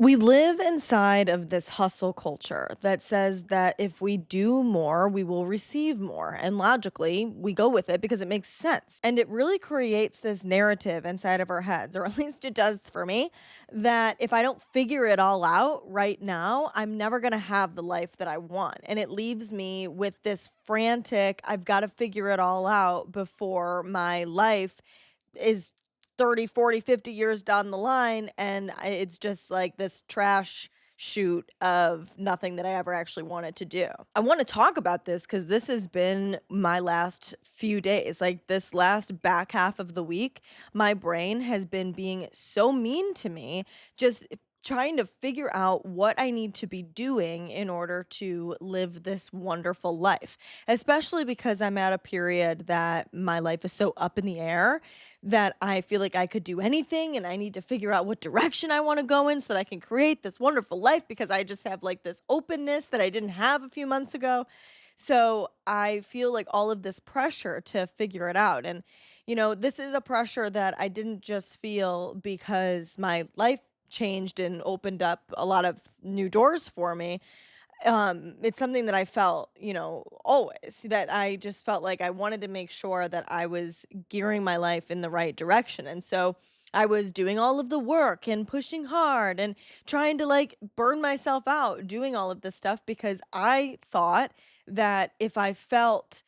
We live inside of this hustle culture that says that if we do more, we will receive more. And logically, we go with it because it makes sense. And it really creates this narrative inside of our heads, or at least it does for me, that if I don't figure it all out right now, I'm never going to have the life that I want. And it leaves me with this frantic, I've got to figure it all out before my life is 30, 40, 50 years down the line, and it's just like this trash shoot of nothing that I ever actually wanted to do. I want to talk about this because this has been my last few days. Like this last back half of the week, my brain has been being so mean to me, just trying to figure out what I need to be doing in order to live this wonderful life, especially because I'm at a period that my life is so up in the air that I feel like I could do anything and I need to figure out what direction I want to go in so that I can create this wonderful life because I just have like this openness that I didn't have a few months ago. So I feel like all of this pressure to figure it out. And, this is a pressure that I didn't just feel because my life changed and opened up a lot of new doors for me. It's something that I felt, always that I just felt like I wanted to make sure that I was gearing my life in the right direction. And so I was doing all of the work and pushing hard and trying to like burn myself out doing all of this stuff because I thought that if I felt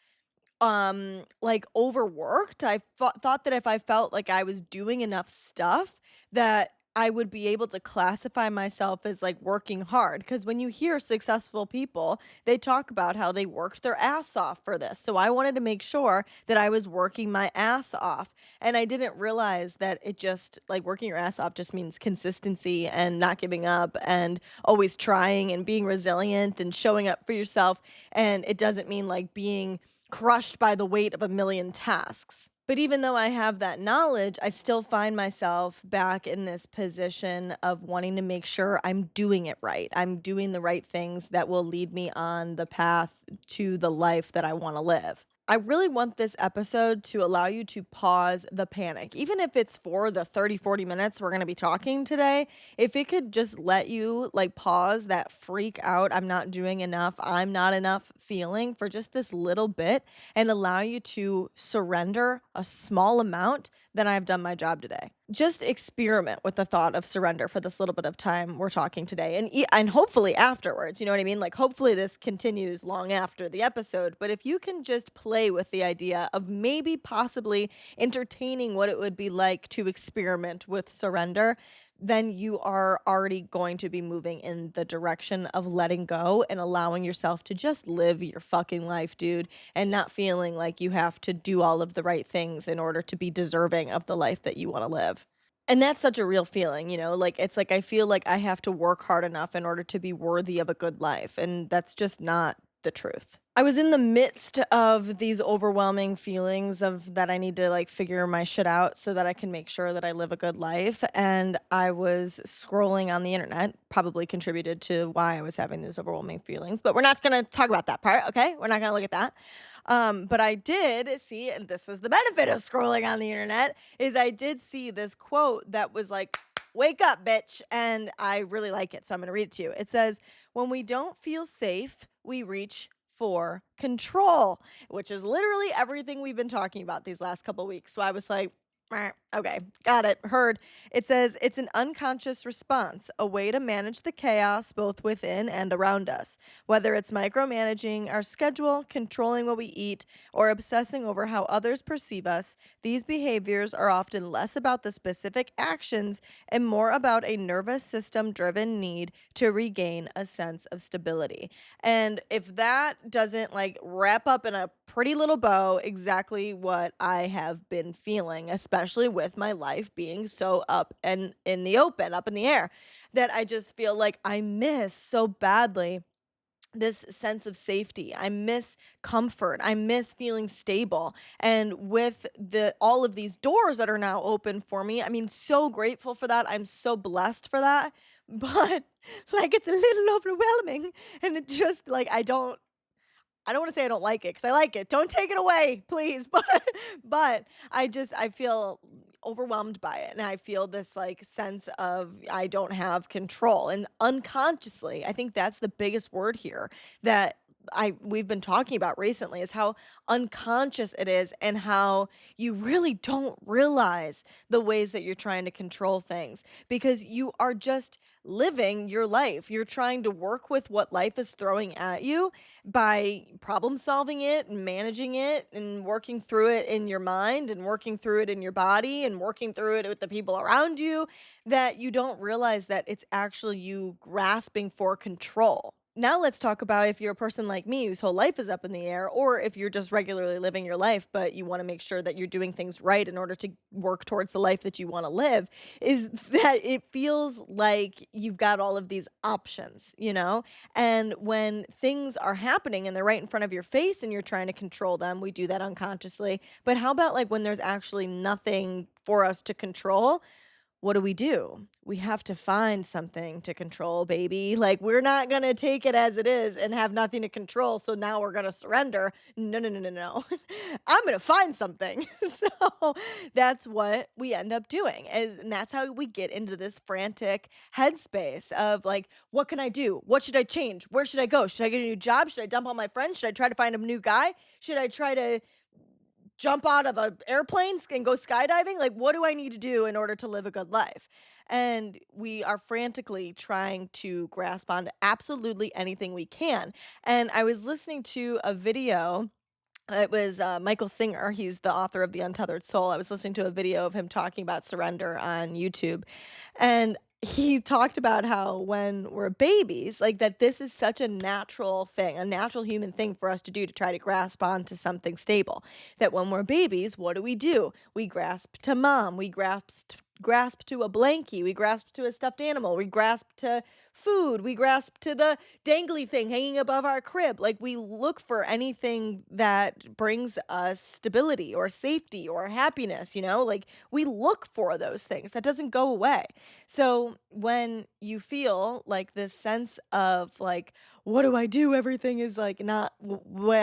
like overworked, thought that if I felt like I was doing enough stuff that I would be able to classify myself as like working hard. Because when you hear successful people, they talk about how they worked their ass off for this. So I wanted to make sure that I was working my ass off. And I didn't realize that it just like working your ass off just means consistency and not giving up and always trying and being resilient and showing up for yourself. And it doesn't mean like being crushed by the weight of a million tasks. But even though I have that knowledge, I still find myself back in this position of wanting to make sure I'm doing it right. I'm doing the right things that will lead me on the path to the life that I want to live. I really want this episode to allow you to pause the panic, even if it's for the 30, 40 minutes we're going to be talking today. If it could just let you like pause that freak out, I'm not doing enough, I'm not enough feeling for just this little bit and allow you to surrender a small amount, then I've done my job today. Just experiment with the thought of surrender for this little bit of time we're talking today and hopefully afterwards, you know what I mean? Like hopefully this continues long after the episode, but if you can just play with the idea of maybe possibly entertaining what it would be like to experiment with surrender, then you are already going to be moving in the direction of letting go and allowing yourself to just live your fucking life, dude, and not feeling like you have to do all of the right things in order to be deserving of the life that you want to live. And that's such a real feeling, like it's like I feel like I have to work hard enough in order to be worthy of a good life. And that's just not the truth. I was in the midst of these overwhelming feelings of that I need to like figure my shit out so that I can make sure that I live a good life. And I was scrolling on the internet, probably contributed to why I was having these overwhelming feelings, but we're not going to talk about that part. Okay. We're not going to look at that. But I did see, and this is the benefit of scrolling on the internet, is I did see this quote that was like, wake up, bitch. And I really like it. So I'm going to read it to you. It says, when we don't feel safe, we reach for control, which is literally everything we've been talking about these last couple weeks. So I was like, "Meh, okay, got it, heard." It says it's an unconscious response, a way to manage the chaos both within and around us. Whether it's micromanaging our schedule, controlling what we eat, or obsessing over how others perceive us, these behaviors are often less about the specific actions and more about a nervous system driven need to regain a sense of stability. And if that doesn't like wrap up in a pretty little bow exactly what I have been feeling, especially with my life being so up and in the open, up in the air, that I just feel like I miss so badly this sense of safety. I miss comfort. I miss feeling stable. And with the all of these doors that are now open for me, I mean, so grateful for that. I'm so blessed for that. But like it's a little overwhelming and it just like I don't want to say I don't like it because I like it. Don't take it away, please. But I feel overwhelmed by it, and I feel this like sense of I don't have control. And unconsciously, I think that's the biggest word here that we've been talking about recently is how unconscious it is and how you really don't realize the ways that you're trying to control things because you are just living your life. You're trying to work with what life is throwing at you by problem solving it and managing it and working through it in your mind and working through it in your body and working through it with the people around you, that you don't realize that it's actually you grasping for control. Now let's talk about if you're a person like me whose whole life is up in the air, or if you're just regularly living your life, but you want to make sure that you're doing things right in order to work towards the life that you want to live, is that it feels like you've got all of these options, you know? And when things are happening and they're right in front of your face and you're trying to control them, we do that unconsciously. But how about like when there's actually nothing for us to control? What do? We have to find something to control, baby. Like, we're not going to take it as it is and have nothing to control. So now we're going to surrender. No, no, no, no, no. I'm going to find something. So that's what we end up doing. And that's how we get into this frantic headspace of like, what can I do? What should I change? Where should I go? Should I get a new job? Should I dump all my friends? Should I try to find a new guy? Should I try to jump out of an airplane and go skydiving? Like, what do I need to do in order to live a good life? And we are frantically trying to grasp onto absolutely anything we can. And I was listening to a video. It was Michael Singer. He's the author of The Untethered Soul. I was listening to a video of him talking about surrender on YouTube. And he talked about how when we're babies, like that this is such a natural thing, a natural human thing for us to do to try to grasp onto something stable. That when we're babies, what do? We grasp to mom, we grasp to a blankie, we grasp to a stuffed animal, we grasp to food, we grasp to the dangly thing hanging above our crib. Like we look for anything that brings us stability or safety or happiness, you know? Like we look for those things. That doesn't go away. So when you feel like this sense of like, what do I do? Everything is like not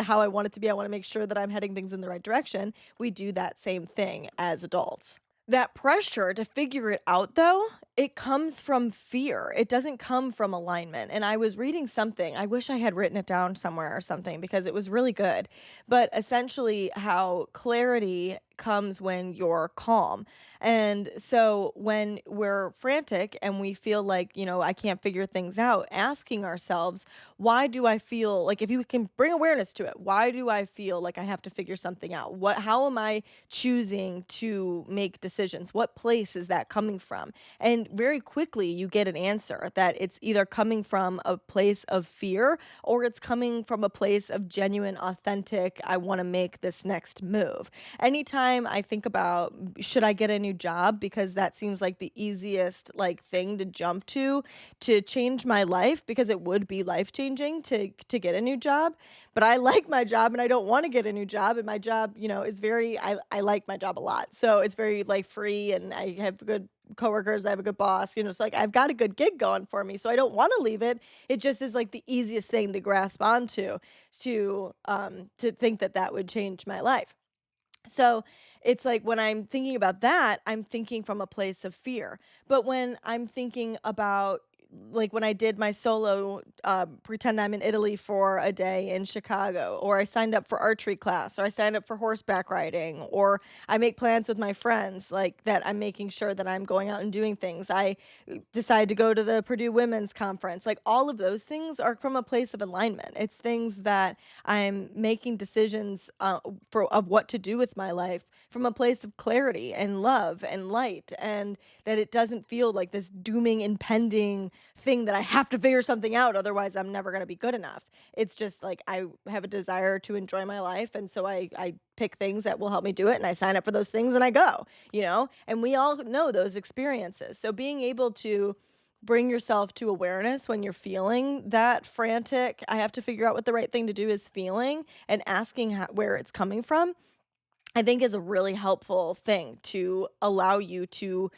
how I want it to be. I want to make sure that I'm heading things in the right direction. We do that same thing as adults. That pressure to figure it out, though, it comes from fear. It doesn't come from alignment. And I was reading something, I wish I had written it down somewhere or something because it was really good. But essentially, how clarity comes when you're calm. And so when we're frantic and we feel like, I can't figure things out, asking ourselves, why do I feel like if you can bring awareness to it, why do I feel like I have to figure something out? How am I choosing to make decisions? What place is that coming from? And very quickly you get an answer that it's either coming from a place of fear or it's coming from a place of genuine, authentic, I want to make this next move. Anytime I think about should I get a new job because that seems like the easiest like thing to jump to change my life because it would be life changing to get a new job, but I like my job and I don't want to get a new job, and my job, is very I like my job a lot. So it's very like free and I have good coworkers, I have a good boss, so like I've got a good gig going for me. So I don't want to leave it. It just is like the easiest thing to grasp onto to think that that would change my life. So it's like when I'm thinking about that, I'm thinking from a place of fear. But when I'm thinking about like when I did my solo pretend I'm in Italy for a day in Chicago, or I signed up for archery class, or I signed up for horseback riding, or I make plans with my friends like that I'm making sure that I'm going out and doing things. I decide to go to the Purdue Women's Conference. Like all of those things are from a place of alignment. It's things that I'm making decisions of what to do with my life from a place of clarity and love and light, and that it doesn't feel like this dooming, impending thing that I have to figure something out. Otherwise, I'm never going to be good enough. It's just like I have a desire to enjoy my life. And so I pick things that will help me do it, and I sign up for those things and I go. And we all know those experiences. So being able to bring yourself to awareness when you're feeling that frantic, I have to figure out what the right thing to do is feeling, and asking where it's coming from, I think is a really helpful thing to allow you to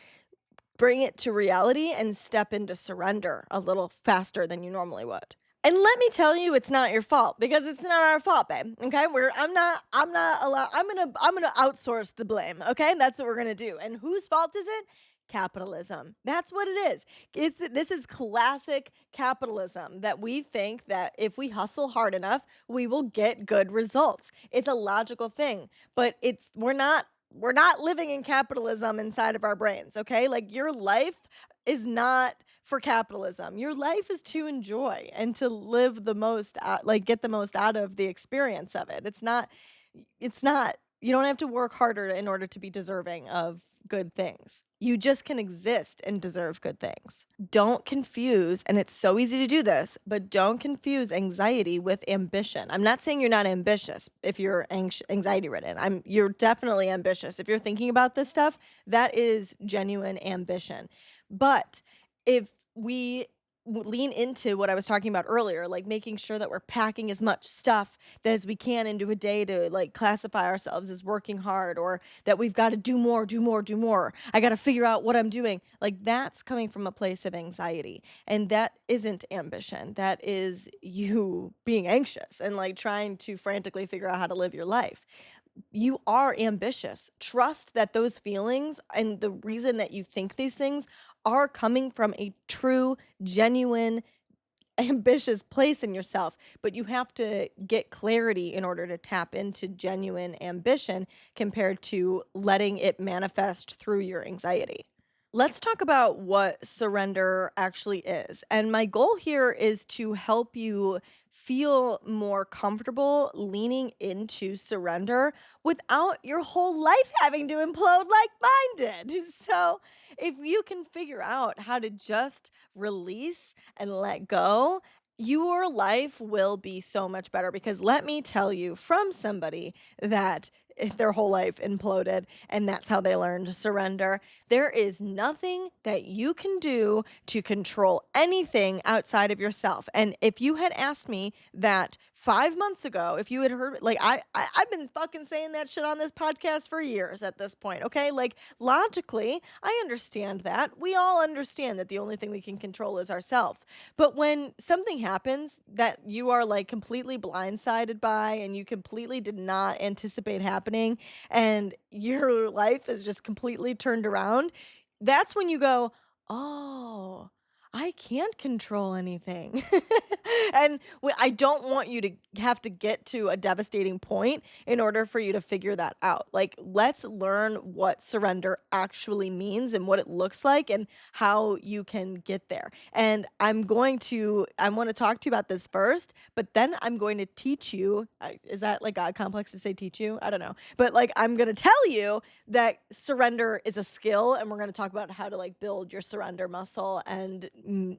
bring it to reality and step into surrender a little faster than you normally would. And let me tell you, it's not your fault because it's not our fault, babe. Okay, I'm not allowed. I'm gonna outsource the blame. Okay, that's what we're gonna do. And whose fault is it? Capitalism. That's what it is. This is classic capitalism that we think that if we hustle hard enough, we will get good results. It's a logical thing, but we're not living in capitalism inside of our brains. Okay, like your life is not for capitalism. Your life is to enjoy and to live the most out, like get the most out of the experience of it. It's not you don't have to work harder in order to be deserving of good things. You just can exist and deserve good things. Don't confuse, and it's so easy to do this, but don't confuse anxiety with ambition. I'm not saying you're not ambitious if you're anxiety ridden. You're definitely ambitious. If you're thinking about this stuff, that is genuine ambition. But if we lean into what I was talking about earlier, like making sure that we're packing as much stuff as we can into a day to like classify ourselves as working hard, or that we've got to do more, do more, do more. I got to figure out what I'm doing. Like that's coming from a place of anxiety. And that isn't ambition. That is you being anxious and like trying to frantically figure out how to live your life. You are ambitious. Trust that those feelings and the reason that you think these things are coming from a true, genuine, ambitious place in yourself. But you have to get clarity in order to tap into genuine ambition compared to letting it manifest through your anxiety. Let's talk about what surrender actually is. And my goal here is to help you feel more comfortable leaning into surrender without your whole life having to implode like mine did. So, if you can figure out how to just release and let go, your life will be so much better because let me tell you from somebody that their whole life imploded and that's how they learned to surrender. There is nothing that you can do to control anything outside of yourself. And if you had asked me that 5 months ago, if you had heard, like, I've been fucking saying that shit on this podcast for years at this point, okay? Like, logically, I understand that. We all understand that the only thing we can control is ourselves. But when something happens that you are like completely blindsided by and you completely did not anticipate happening, and your life is just completely turned around, that's when you go, oh, I can't control anything. And I don't want you to have to get to a devastating point in order for you to figure that out. Like, let's learn what surrender actually means and what it looks like and how you can get there. And I want to talk to you about this first, but then I'm going to teach you. Is that like God complex to say teach you? I don't know. But like, I'm going to tell you that surrender is a skill, and we're going to talk about how to like build your surrender muscle, and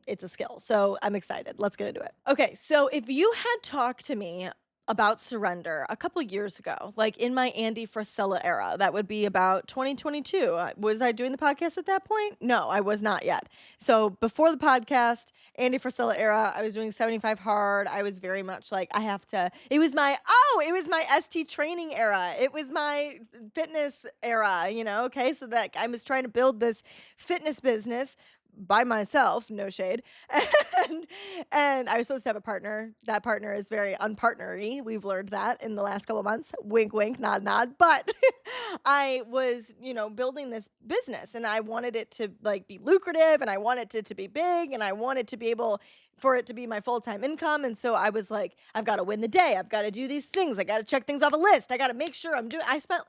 it's a skill. So I'm excited. Let's get into it. Okay, so if you had talked to me about surrender a couple years ago, like in my Andy Frisella era, that would be about 2022. Was I doing the podcast at that point? No, I was not yet. So before the podcast, Andy Frisella era, I was doing 75 hard. I was very much like, it was my ST training era. It was my fitness era, okay? So that I was trying to build this fitness business by myself, no shade. And and I was supposed to have a partner. That partner is very unpartnery. We've learned that in the last couple months. Wink, wink, nod, nod. But I was, building this business and I wanted it to like be lucrative and I wanted it to be big and I wanted to be able for it to be my full-time income. And so I was like, I've got to win the day. I've got to do these things. I got to check things off a list. I got to make sure I spent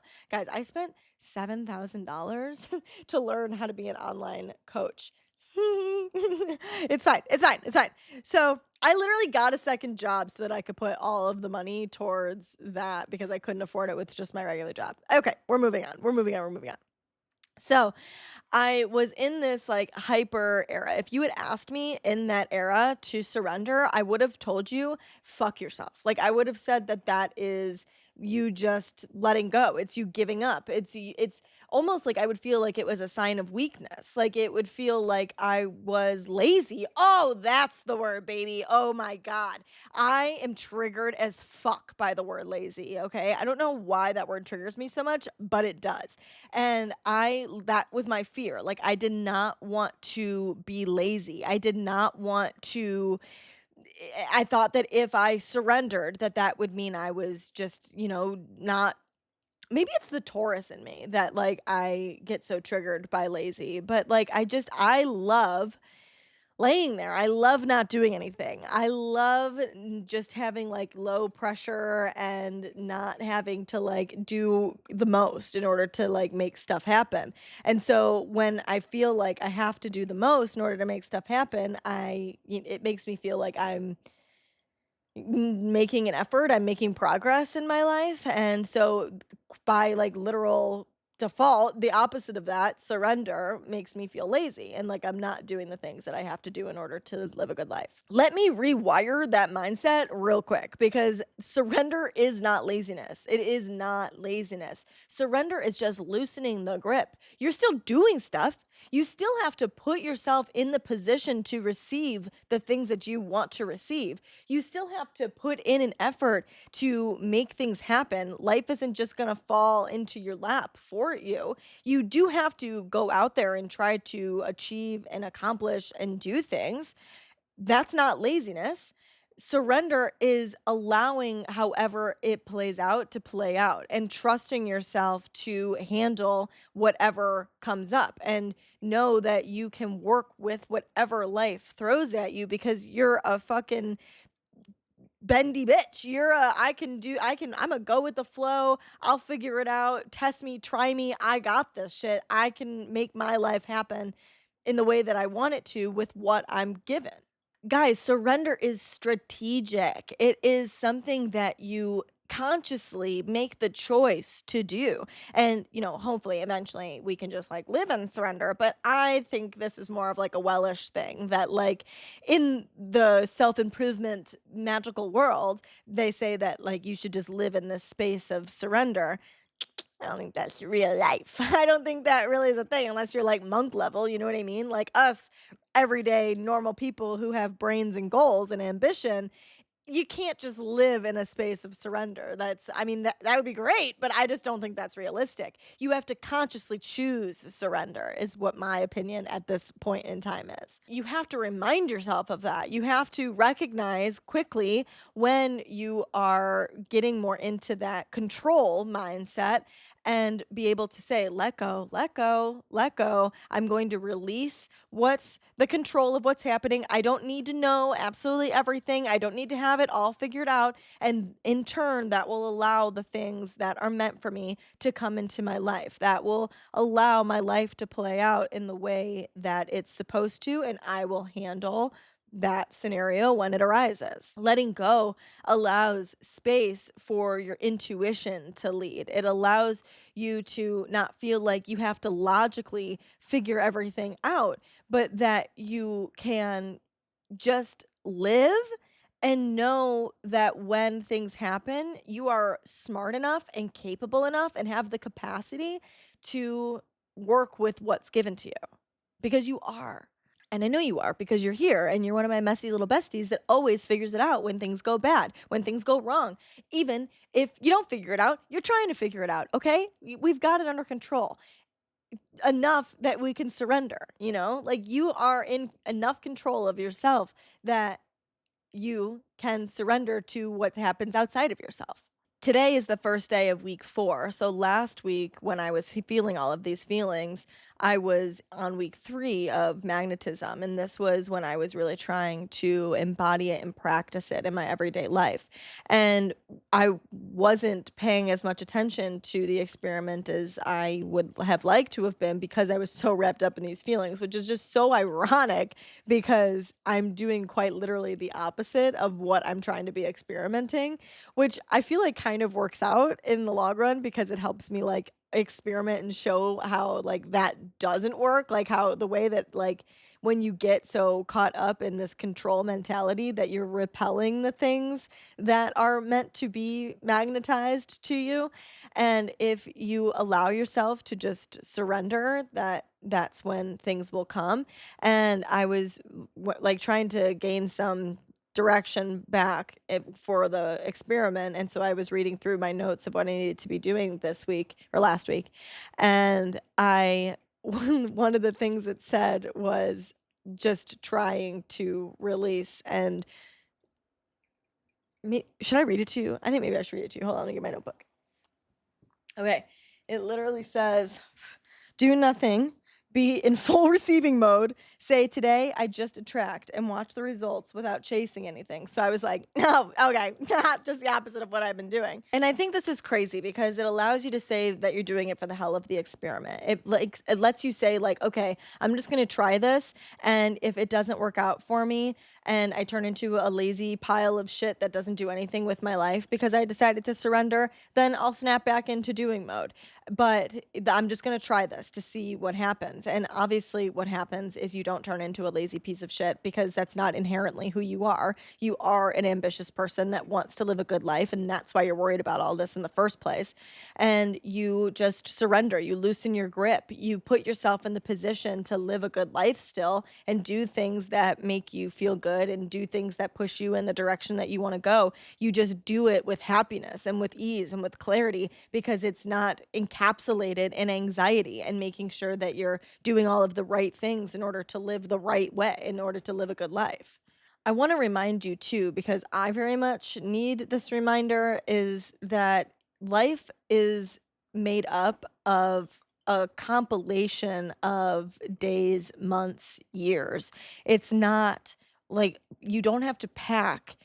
$7,000 to learn how to be an online coach. It's fine. It's fine. It's fine. So I literally got a second job so that I could put all of the money towards that because I couldn't afford it with just my regular job. Okay, we're moving on. We're moving on. We're moving on. So I was in this like hyper era. If you had asked me in that era to surrender, I would have told you, fuck yourself. Like I would have said that that is you just letting go. It's you giving up. It's almost like I would feel like it was a sign of weakness. Like it would feel like I was lazy. Oh, that's the word, baby. Oh my God. I am triggered as fuck by the word lazy. Okay. I don't know why that word triggers me so much, but it does. And that was my fear. Like I did not want to be lazy. I did not want to I thought that if I surrendered, that that would mean I was just, not. Maybe it's the Taurus in me that, like, I get so triggered by lazy, but, like, I love laying there. I love not doing anything. I love just having, like, low pressure and not having to, like, do the most in order to, like, make stuff happen. And so when I feel like I have to do the most in order to make stuff happen, it makes me feel like I'm making an effort, I'm making progress in my life, and so by, like, literal default, the opposite of that, surrender, makes me feel lazy and like I'm not doing the things that I have to do in order to live a good life. Let me rewire that mindset real quick because surrender is not laziness. It is not laziness. Surrender is just loosening the grip. You're still doing stuff. You still have to put yourself in the position to receive the things that you want to receive. You still have to put in an effort to make things happen. Life isn't just going to fall into your lap for you. You do have to go out there and try to achieve and accomplish and do things. That's not laziness. Surrender is allowing however it plays out to play out and trusting yourself to handle whatever comes up and know that you can work with whatever life throws at you because you're a fucking bendy bitch. I'm a go with the flow. I'll figure it out. Test me, try me. I got this shit. I can make my life happen in the way that I want it to with what I'm given. Guys, surrender is strategic. It is something that you consciously make the choice to do. And, hopefully eventually we can just like live in surrender. But I think this is more of like a wellish thing that, like, in the self improvement magical world, they say that like you should just live in this space of surrender. I don't think that's real life. I don't think that really is a thing unless you're like monk level, you know what I mean? Like us, everyday normal people who have brains and goals and ambition, you can't just live in a space of surrender. I mean, that would be great, but I just don't think that's realistic. You have to consciously choose surrender, is what my opinion at this point in time is. You have to remind yourself of that. You have to recognize quickly when you are getting more into that control mindset and be able to say, let go, let go, let go. I'm going to release what's the control of what's happening. I don't need to know absolutely everything. I don't need to have it all figured out. And in turn, that will allow the things that are meant for me to come into my life. That will allow my life to play out in the way that it's supposed to. And I will handle that scenario when it arises. Letting go allows space for your intuition to lead. It allows you to not feel like you have to logically figure everything out, but that you can just live and know that when things happen, you are smart enough and capable enough and have the capacity to work with what's given to you because you are. And I know you are because you're here and you're one of my messy little besties that always figures it out when things go bad, when things go wrong. Even if you don't figure it out, you're trying to figure it out, okay? We've got it under control enough that we can surrender, Like you are in enough control of yourself that you can surrender to what happens outside of yourself. Today is the first day of week 4. So last week, when I was feeling all of these feelings, I was on week 3 of magnetism. And this was when I was really trying to embody it and practice it in my everyday life. And I wasn't paying as much attention to the experiment as I would have liked to have been because I was so wrapped up in these feelings, which is just so ironic because I'm doing quite literally the opposite of what I'm trying to be experimenting, which I feel like kind of works out in the long run because it helps me like experiment and show how like that doesn't work, like how the way that like when you get so caught up in this control mentality that you're repelling the things that are meant to be magnetized to you. And if you allow yourself to just surrender, that's when things will come. And I was like trying to gain some direction back for the experiment. And so I was reading through my notes of what I needed to be doing this week or last week. And one of the things it said was just trying to release and Should I read it to you? I think maybe I should read it to you. Hold on, let me get my notebook. Okay. It literally says, do nothing, be in full receiving mode, say, today I just attract, and watch the results without chasing anything. So I was like, no, okay, just the opposite of what I've been doing. And I think this is crazy because it allows you to say that you're doing it for the hell of the experiment. It lets you say, like, okay, I'm just gonna try this, and if it doesn't work out for me and I turn into a lazy pile of shit that doesn't do anything with my life because I decided to surrender, then I'll snap back into doing mode. But I'm just going to try this to see what happens. And obviously, what happens is you don't turn into a lazy piece of shit because that's not inherently who you are. You are an ambitious person that wants to live a good life. And that's why you're worried about all this in the first place. And you just surrender, you loosen your grip, you put yourself in the position to live a good life still and do things that make you feel good and do things that push you in the direction that you want to go. You just do it with happiness and with ease and with clarity because it's not encapsulated in anxiety, and making sure that you're doing all of the right things in order to live the right way, in order to live a good life. I want to remind you too, because I very much need this reminder, is that life is made up of a compilation of days, months, years. It's not like you don't have to pack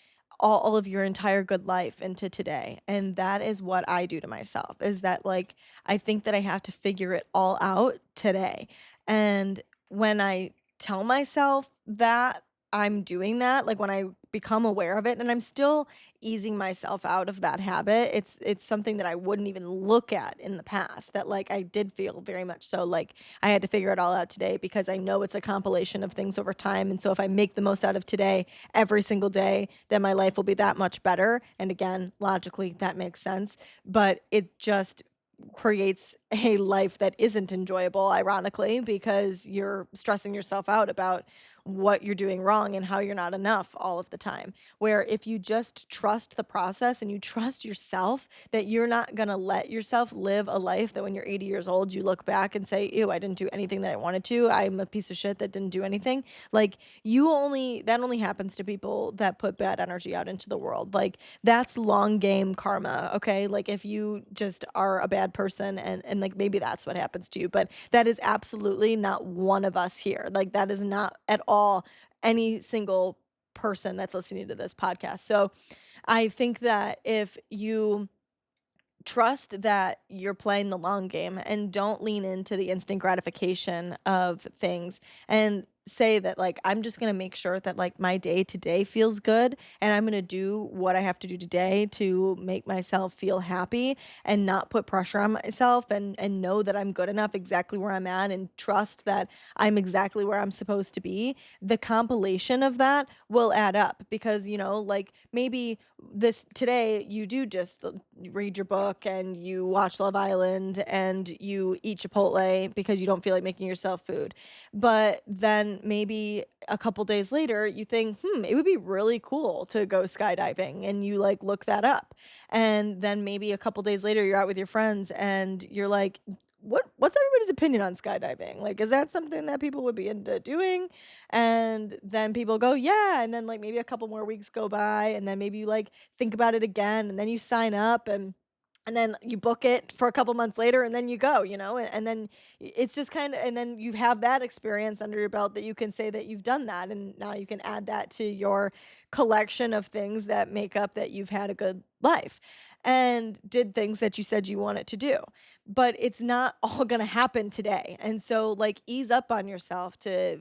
all of your entire good life into today. And that is what I do to myself, is that like I think that I have to figure it all out today. And when I tell myself that I'm doing that, like when I become aware of it, and I'm still easing myself out of that habit. It's something that I wouldn't even look at in the past, that like I did feel very much so like I had to figure it all out today because I know it's a compilation of things over time. And so if I make the most out of today every single day, then my life will be that much better. And again, logically that makes sense, but it just creates a life that isn't enjoyable, ironically, because you're stressing yourself out about what you're doing wrong and how you're not enough all of the time. Where if you just trust the process and you trust yourself that you're not going to let yourself live a life that when you're 80 years old, you look back and say, ew, I didn't do anything that I wanted to. I'm a piece of shit that didn't do anything. Like, that only happens to people that put bad energy out into the world. Like, that's long game karma. Okay. Like, if you just are a bad person, and like maybe that's what happens to you, but that is absolutely not one of us here. Like, that is not at all any single person that's listening to this podcast. So I think that if you trust that you're playing the long game and don't lean into the instant gratification of things, and say that like I'm just going to make sure that like my day to day feels good, and I'm going to do what I have to do today to make myself feel happy and not put pressure on myself, and know that I'm good enough exactly where I'm at, and trust that I'm exactly where I'm supposed to be. The compilation of that will add up, because like maybe this today you do just read your book and you watch Love Island and you eat Chipotle because you don't feel like making yourself food. But then maybe a couple days later you think, it would be really cool to go skydiving, and you like look that up. And then maybe a couple days later you're out with your friends and you're like, what's everybody's opinion on skydiving? Like, is that something that people would be into doing? And then people go, yeah. And then like maybe a couple more weeks go by, and then maybe you like think about it again, and then you sign up, and then you book it for a couple months later, and then you go, and then it's just kind of, and then you have that experience under your belt that you can say that you've done that. And now you can add that to your collection of things that make up that you've had a good life and did things that you said you wanted to do. But it's not all going to happen today. And so like ease up on yourself to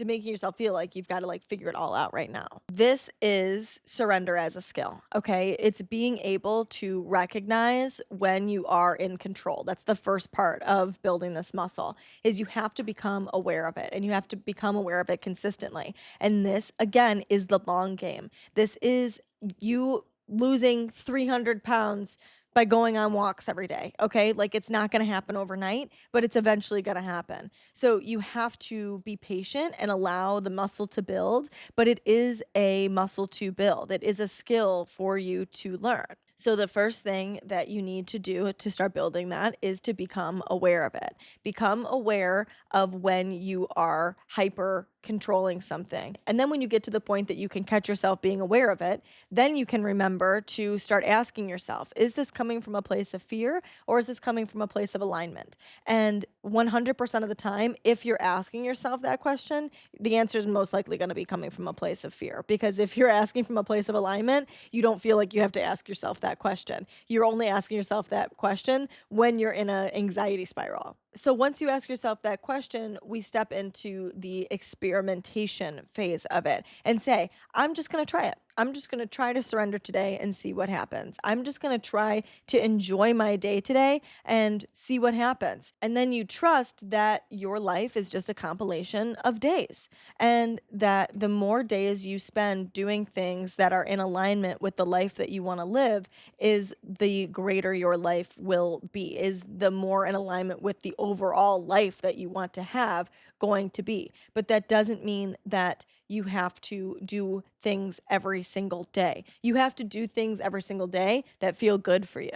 making yourself feel like you've got to like figure it all out right now. This is surrender as a skill. Okay. It's being able to recognize when you are in control. That's the first part of building this muscle, is you have to become aware of it, and you have to become aware of it consistently. And this again is the long game. This is you losing 300 pounds by going on walks every day. Okay. Like, it's not going to happen overnight, but it's eventually going to happen. So you have to be patient and allow the muscle to build, but it is a muscle to build. It is a skill for you to learn. So the first thing that you need to do to start building that is to become aware of it. Become aware of when you are hyper controlling something. And then when you get to the point that you can catch yourself being aware of it, then you can remember to start asking yourself, is this coming from a place of fear or is this coming from a place of alignment? And 100% of the time, if you're asking yourself that question, the answer is most likely going to be coming from a place of fear. Because if you're asking from a place of alignment, you don't feel like you have to ask yourself that question. You're only asking yourself that question when you're in an anxiety spiral. So once you ask yourself that question, we step into the experimentation phase of it and say, I'm just going to try it. I'm just going to try to surrender today and see what happens. I'm just going to try to enjoy my day today and see what happens. And then you trust that your life is just a compilation of days, and that the more days you spend doing things that are in alignment with the life that you want to live, is the greater your life will be, is the more in alignment with the overall life that you want to have going to be. But that doesn't mean that you have to do things every single day. You have to do things every single day that feel good for you.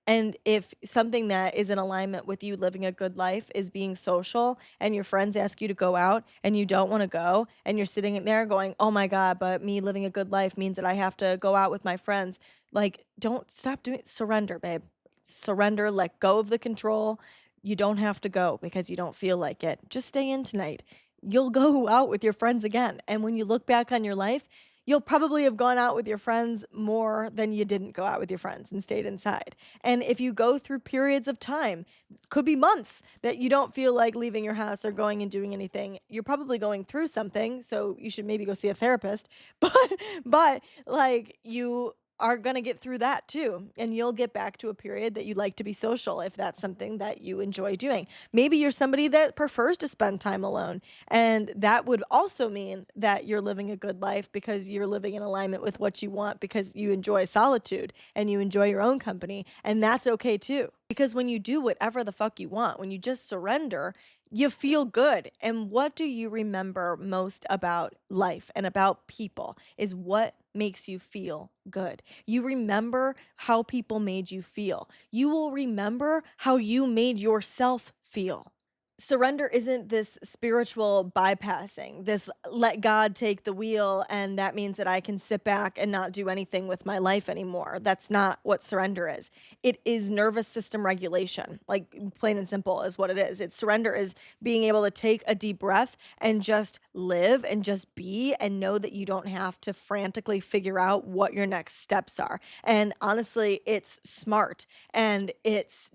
And if something that is in alignment with you living a good life is being social, and your friends ask you to go out and you don't want to go, and you're sitting in there going, oh my God, but me living a good life means that I have to go out with my friends. Like, don't stop doing, surrender, babe. Surrender, let go of the control. You don't have to go because you don't feel like it. Just stay in tonight. You'll go out with your friends again. And when you look back on your life, you'll probably have gone out with your friends more than you didn't go out with your friends and stayed inside. And if you go through periods of time, could be months, that you don't feel like leaving your house or going and doing anything, you're probably going through something, so you should maybe go see a therapist. But like, you are going to get through that too, and you'll get back to a period that you like to be social if that's something that you enjoy doing. Maybe you're somebody that prefers to spend time alone, and that would also mean that you're living a good life because you're living in alignment with what you want, because you enjoy solitude and you enjoy your own company. And that's okay too. Because when you do whatever the fuck you want, when you just surrender, you feel good. And what do you remember most about life and about people is what makes you feel good. You remember how people made you feel. You will remember how you made yourself feel. Surrender isn't this spiritual bypassing, this let God take the wheel, and that means that I can sit back and not do anything with my life anymore. That's not what surrender is. It is nervous system regulation, like plain and simple is what it is. It's surrender is being able to take a deep breath and just live and just be, and know that you don't have to frantically figure out what your next steps are. And honestly, it's smart and it's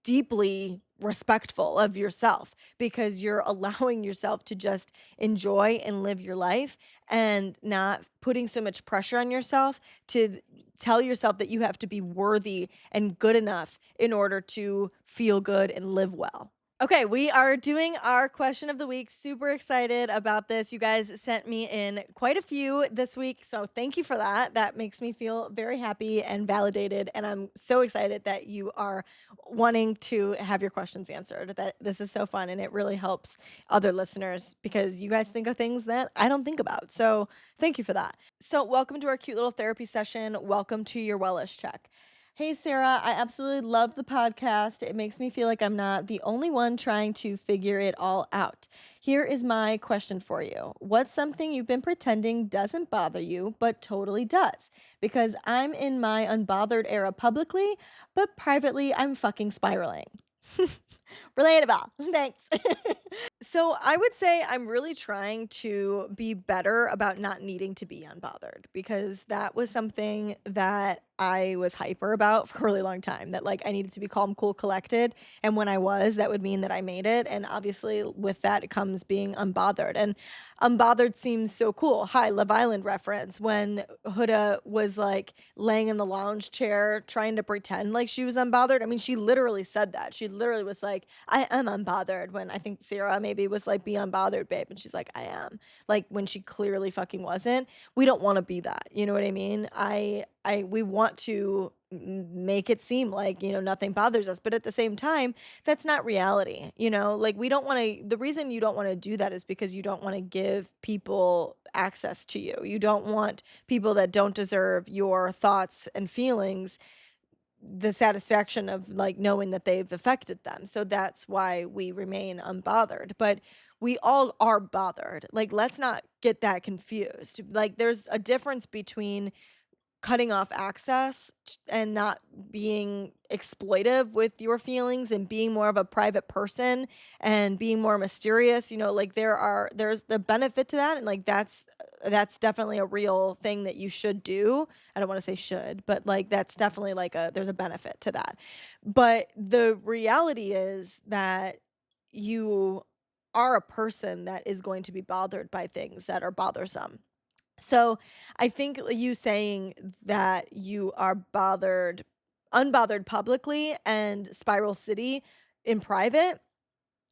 deeply respectful of yourself, because you're allowing yourself to just enjoy and live your life, and not putting so much pressure on yourself to tell yourself that you have to be worthy and good enough in order to feel good and live well. Okay, we are doing our question of the week. Super excited about this. You guys sent me in quite a few this week, so thank you for that. That makes me feel very happy and validated, and I'm so excited that you are wanting to have your questions answered. That this is so fun, and it really helps other listeners because you guys think of things that I don't think about. So, thank you for that. So, welcome to our cute little therapy session. Welcome to your wellness check. Hey, Sarah, I absolutely love the podcast. It makes me feel like I'm not the only one trying to figure it all out. Here is my question for you. What's something you've been pretending doesn't bother you, but totally does? Because I'm in my unbothered era publicly, but privately, I'm fucking spiraling. Relatable. Thanks. So I would say I'm really trying to be better about not needing to be unbothered, because that was something that I was hyper about for a really long time, that like I needed to be calm, cool, collected. And when I was, that would mean that I made it. And obviously with that comes being unbothered. And unbothered seems so cool. Hi, Love Island reference, when Huda was like laying in the lounge chair trying to pretend like she was unbothered. I mean, she literally said that. She literally was like, I am unbothered, when I think Sarah maybe was like, be unbothered, babe. And she's like, I am. Like, when she clearly fucking wasn't. We don't want to be that. You know what I mean? We want to make it seem like, nothing bothers us. But at the same time, that's not reality. Like, we don't want to, the reason you don't want to do that is because you don't want to give people access to you. You don't want people that don't deserve your thoughts and feelings the satisfaction of like knowing that they've affected them. So that's why we remain unbothered. But we all are bothered. Like, let's not get that confused. Like, there's a difference between cutting off access and not being exploitive with your feelings and being more of a private person and being more mysterious, like there's the benefit to that, and like that's definitely a real thing that you should do. I don't want to say should, but like that's definitely like there's a benefit to that. But the reality is that you are a person that is going to be bothered by things that are bothersome. So I think you saying that you are unbothered publicly and spiral city in private,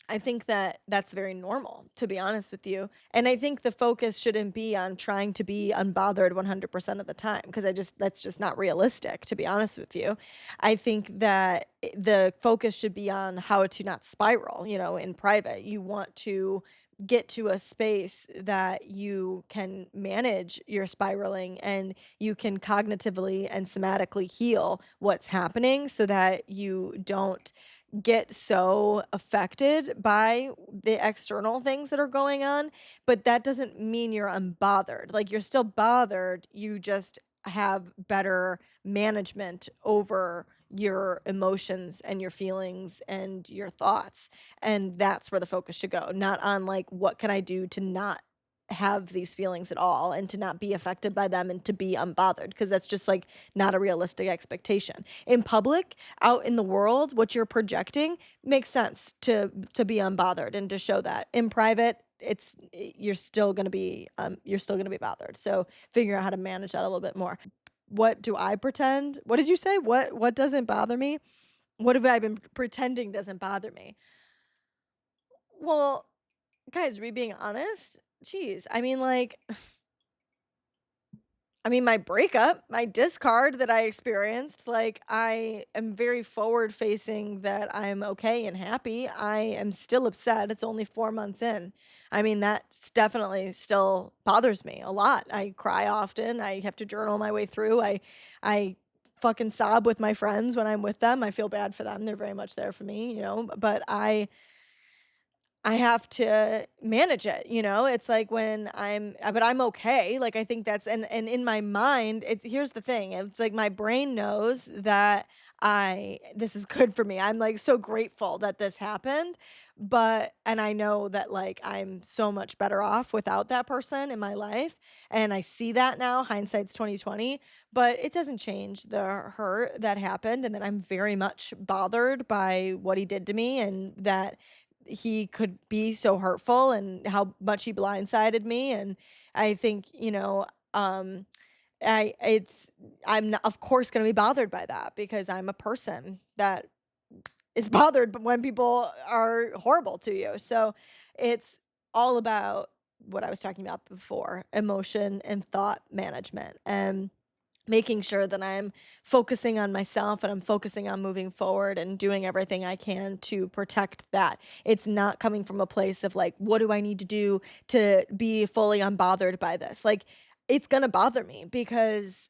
I think that that's very normal, to be honest with you. And I think the focus shouldn't be on trying to be unbothered 100% of the time, because that's just not realistic, to be honest with you. I think that the focus should be on how to not spiral, in private. You want to get to a space that you can manage your spiraling and you can cognitively and somatically heal what's happening so that you don't get so affected by the external things that are going on, but that doesn't mean you're unbothered. Like, you're still bothered, you just have better management over your emotions and your feelings and your thoughts. And that's where the focus should go, not on like, what can I do to not have these feelings at all and to not be affected by them and to be unbothered, because that's just like not a realistic expectation. In public, out in the world, what you're projecting makes sense to be unbothered and to show that. In private, you're still going to be bothered. So figure out how to manage that a little bit more. What do I pretend? What did you say? What doesn't bother me? What have I been pretending doesn't bother me? Well, guys, are we being honest? Jeez. My breakup, my discard that I experienced, like, I am very forward facing that I'm okay and happy. I am still upset. It's only 4 months in. That's definitely still bothers me a lot. I cry often. I have to journal my way through. I fucking sob with my friends when I'm with them. I feel bad for them. They're very much there for me, but I have to manage it, It's like when but I'm okay. Like, I think that's, and in my mind, here's the thing. It's like my brain knows that this is good for me. I'm like so grateful that this happened, and I know that like I'm so much better off without that person in my life, and I see that now. Hindsight's 2020, but it doesn't change the hurt that happened, and that I'm very much bothered by what he did to me, and that he could be so hurtful and how much he blindsided me. And I think, um I it's I'm not, of course, going to be bothered by that, because I'm a person that is bothered when people are horrible to you. So it's all about what I was talking about before, emotion and thought management, and making sure that I'm focusing on myself and I'm focusing on moving forward and doing everything I can to protect that. It's not coming from a place of like, what do I need to do to be fully unbothered by this? Like, it's going to bother me because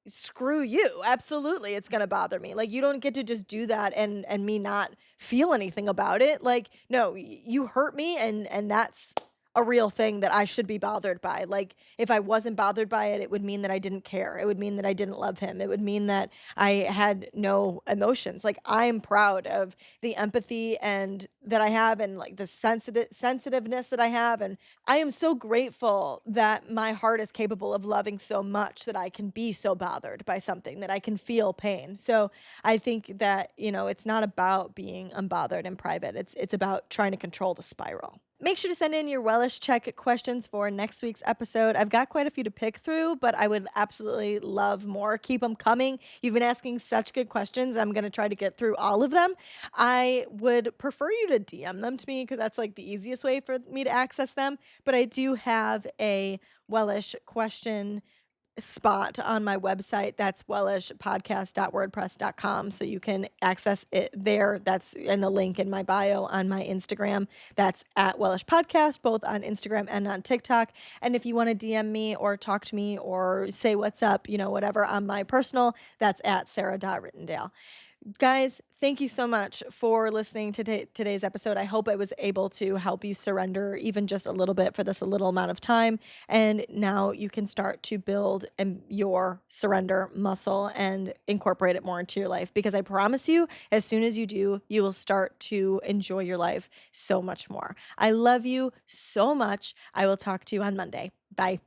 screw you. Absolutely, it's gonna bother me. Like, you don't get to just do that and me not feel anything about it. Like, no, you hurt me, and that's a real thing that I should be bothered by. Like, if I wasn't bothered by it, it would mean that I didn't care. It would mean that I didn't love him. It would mean that I had no emotions. Like, I am proud of the empathy and that I have, and like the sensitiveness that I have, and I am so grateful that my heart is capable of loving so much that I can be so bothered by something, that I can feel pain. So I think that, it's not about being unbothered in private. It's about trying to control the spiral. Make sure to send in your Wellish check questions for next week's episode. I've got quite a few to pick through, but I would absolutely love more. Keep them coming. You've been asking such good questions. I'm going to try to get through all of them. I would prefer you to DM them to me, because that's like the easiest way for me to access them. But I do have a Wellish question spot on my website. That's wellishpodcast.wordpress.com. So you can access it there. That's in the link in my bio on my Instagram. That's at Wellish Podcast, both on Instagram and on TikTok. And if you want to DM me or talk to me or say what's up, whatever, on my personal, that's at Sarah.Rittendale. Guys, thank you so much for listening to today's episode. I hope I was able to help you surrender even just a little bit for this a little amount of time. And now you can start to build your surrender muscle and incorporate it more into your life. Because I promise you, as soon as you do, you will start to enjoy your life so much more. I love you so much. I will talk to you on Monday. Bye.